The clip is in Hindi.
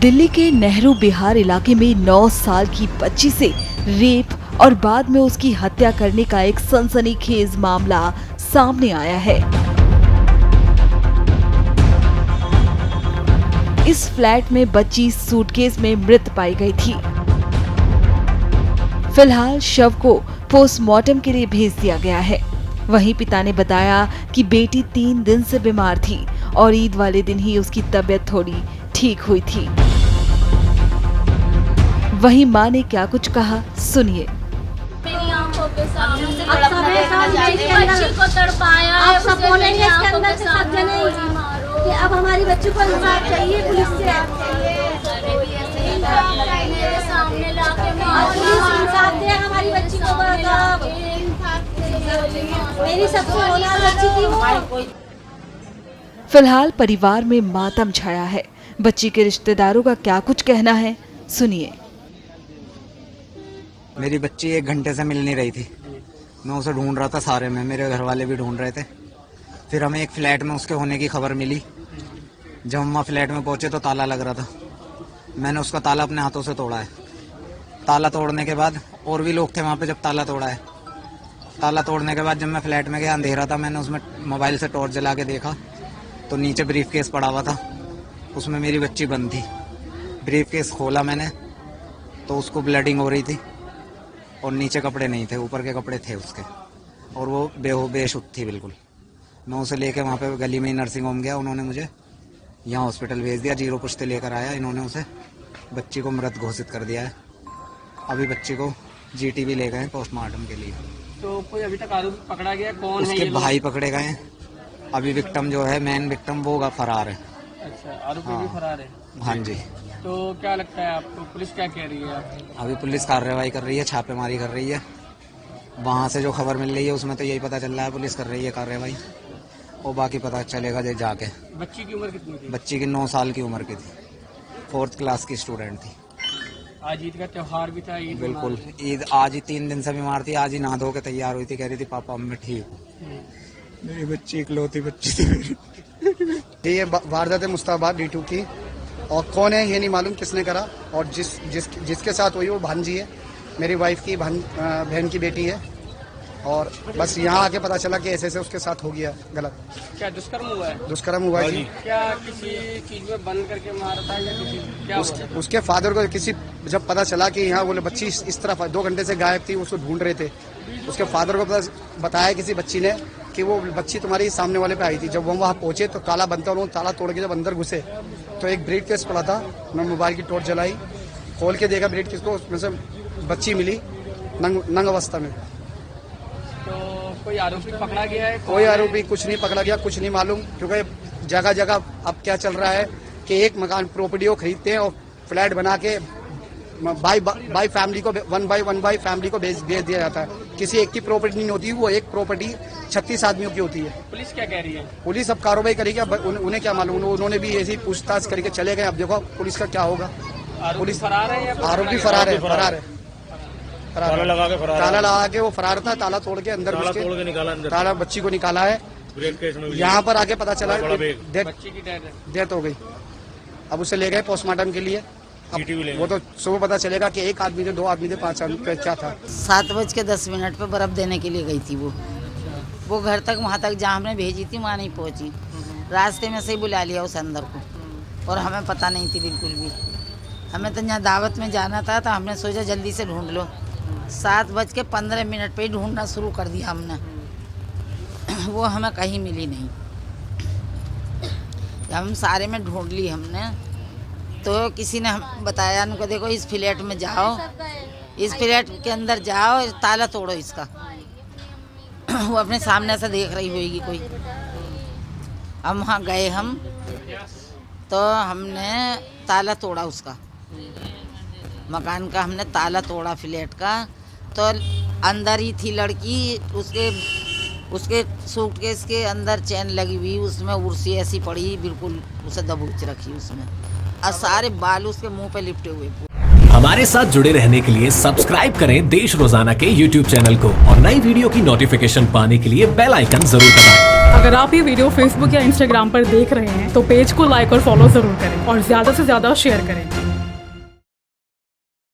दिल्ली के नेहरू बिहार इलाके में 9 साल की बच्ची से रेप और बाद में उसकी हत्या करने का एक सनसनीखेज मामला सामने आया है। इस फ्लैट में बच्ची सूटकेस में मृत पाई गई थी। फिलहाल शव को पोस्टमार्टम के लिए भेज दिया गया है। वहीं पिता ने बताया कि बेटी 3 दिन से बीमार थी और ईद वाले दिन ही उसकी तबीयत थोड़ी ठीक हुई थी। वहीं मां ने क्या कुछ कहा, सुनिए। मेरी आंखों के सामने बच्ची को तड़पाया है, आप सब बोलेंगे इसके अंदर से सब जने कि अब हमारी बच्ची को इंसाफ चाहिए, पुलिस से मेरे सामने लाके इंसाफ दे हमारी बच्ची को। मेरी सबसे होनहार बच्ची थी वो। फिलहाल परिवार में मातम छाया है। बच्ची के रिश्तेदारों का क्या कुछ कहना है, सुनिए। मेरी बच्ची 1 घंटे से मिल नहीं रही थी। मैं उसे ढूंढ रहा था सारे में, मेरे घर वाले भी ढूंढ रहे थे। फिर हमें एक फ्लैट में उसके होने की खबर मिली। जब हम वहाँ फ्लैट में पहुंचे तो ताला लग रहा था। मैंने उसका ताला अपने हाथों से तोड़ा है। ताला तोड़ने के बाद और भी लोग थे वहाँ पे जब ताला तोड़ा है। ताला तोड़ने के बाद जब मैं फ्लैट में गया, अंधेरा था, मैंने उसमें मोबाइल से टॉर्च जला के देखा तो नीचे ब्रीफ केस पड़ा हुआ था, उसमें मेरी बच्ची बंद थी। ब्रीफ केस खोला मैंने तो उसको ब्लडिंग हो रही थी और नीचे कपड़े नहीं थे, ऊपर के कपड़े थे उसके, और वो बेशुद्ध थी बिल्कुल। मैं उसे लेके वहाँ पे गली में ही नर्सिंग होम गया। उन्होंने मुझे यहाँ हॉस्पिटल भेज दिया। 0 पुश्ते लेकर आया, इन्होंने उसे बच्ची को मृत घोषित कर दिया है। अभी बच्ची को जीटीबी ले गए पोस्टमार्टम के लिए। तो कोई अभी तक आरोपी पकड़ा गया? कौन है? उसके भाई पकड़े गए हैं। अभी विक्टिम जो है, मेन विक्टिम, वो फरार है। अच्छा, आरोपी भी फरार है। हाँ जी। तो क्या लगता है आपको, पुलिस क्या कह रही है? अभी पुलिस कार्रवाई कर रही है, छापेमारी कर रही है। वहाँ से जो खबर मिल रही है उसमें तो यही पता चल रहा है पुलिस कर रही है कार्रवाई, और बाकी पता चलेगा जाके। बच्ची की उम्र कितनी थी? बच्ची की 9 साल की उम्र की थी, 4th क्लास की स्टूडेंट थी। आज ईद का त्योहार भी था। ईद बिल्कुल, ईद आज ही 3 दिन से बीमार थी। आज ही नहा धो के तैयार हुई थी, कह रही थी पापा मैं ठीक हूँ। मेरी बच्ची इकलौती बच्ची थी मेरी। ये वारदात मुस्ताबाद D2 की, और कौन है ये नहीं मालूम किसने करा, और जिसके साथ हुई वो भांजी है, मेरी वाइफ की बहन की बेटी है। और बस यहाँ आके पता चला कि ऐसे ऐसे उसके साथ हो गया गलत। क्या दुष्कर्म हुआ है? दुष्कर्म हुआ जी। क्या किसी चीज में बंद करके मारा था या किसी क्या उसके फादर को किसी जब पता चला कि यहाँ बोले बच्ची इस तरफ 2 घंटे से गायब थी, उसको ढूंढ रहे थे। उसके फादर को बताया किसी बच्ची ने कि वो बच्ची तुम्हारी सामने वाले पे आई थी। जब वो वहाँ पहुंचे तो ताला बंद था, उन्होंने ताला तोड़ के जब अंदर घुसे तो एक ब्रीफ केस पड़ा था। मैं मोबाइल की टॉर्च जलाई, खोल के देखा ब्रीफ केस को, उसमें से बच्ची मिली नंग अवस्था में। तो कोई आरोपी पकड़ा गया है? कोई आरोपी कुछ नहीं पकड़ा गया, कुछ नहीं मालूम, क्योंकि जगह जगह अब क्या चल रहा है कि एक मकान प्रॉपर्टी को खरीदते हैं और फ्लैट बना के बाई फैमिली को 1 बाई फैमिली को भेज दिया जाता है। किसी एक की प्रॉपर्टी नहीं होती, वो एक प्रॉपर्टी 36 आदमियों की होती है। पुलिस क्या कह रही है? पुलिस अब कार्रवाई करेगी। अब उन्हें क्या मालूम, उन्होंने भी ऐसी पूछताछ करके चले गए। अब देखो पुलिस का क्या होगा। पुलिस फरार है या आरोपी फरार है? ताला लगा के वो फरार था। ताला तोड़ के अंदर घुस के निकाला, ताला बच्ची को निकाला है। यहाँ पर आके पता चला बच्ची की डेथ हो गई। अब उसे ले गए पोस्टमार्टम के लिए। वो तो सुबह पता चलेगा कि 1 आदमी थे, 2 आदमी थे, 5 आदमी, क्या था। 7:10 पे बर्फ देने के लिए गई थी वो घर तक, वहाँ तक जहाँ हमने भेजी थी वहाँ नहीं पहुँची। रास्ते में से ही बुला लिया उस अंदर को, और हमें पता नहीं थी बिल्कुल भी। हमें तो यहाँ दावत में जाना था तो हमने सोचा जल्दी से ढूंढ लो। 7:15 पे ही ढूंढना शुरू कर दिया हमने। वो हमें कहीं मिली नहीं। हम सारे में ढूंढ ली हमने, तो किसी ने हम बताया उनको, देखो इस फ्लैट में जाओ, इस फ्लैट के अंदर जाओ, ताला तोड़ो इसका। वो अपने सामने से देख रही होगी कोई। हम वहाँ गए हम, तो हमने ताला तोड़ा उसका, मकान का हमने ताला तोड़ा फ्लैट का। तो अंदर ही थी लड़की, उसके सूटकेस के अंदर चैन लगी हुई, उसमें उर्सी ऐसी पड़ी बिल्कुल, उसे दबोच रखी उसमें, और सारे बाल उसके मुंह पे लिपटे हुए। हमारे साथ जुड़े रहने के लिए सब्सक्राइब करें देश रोजाना के YouTube चैनल को और नई वीडियो की नोटिफिकेशन पाने के लिए बेल आइकन जरूर दबाएं। अगर आप ये वीडियो Facebook या Instagram पर देख रहे हैं तो पेज को लाइक और फॉलो जरूर करें और ज्यादा से ज्यादा शेयर करें।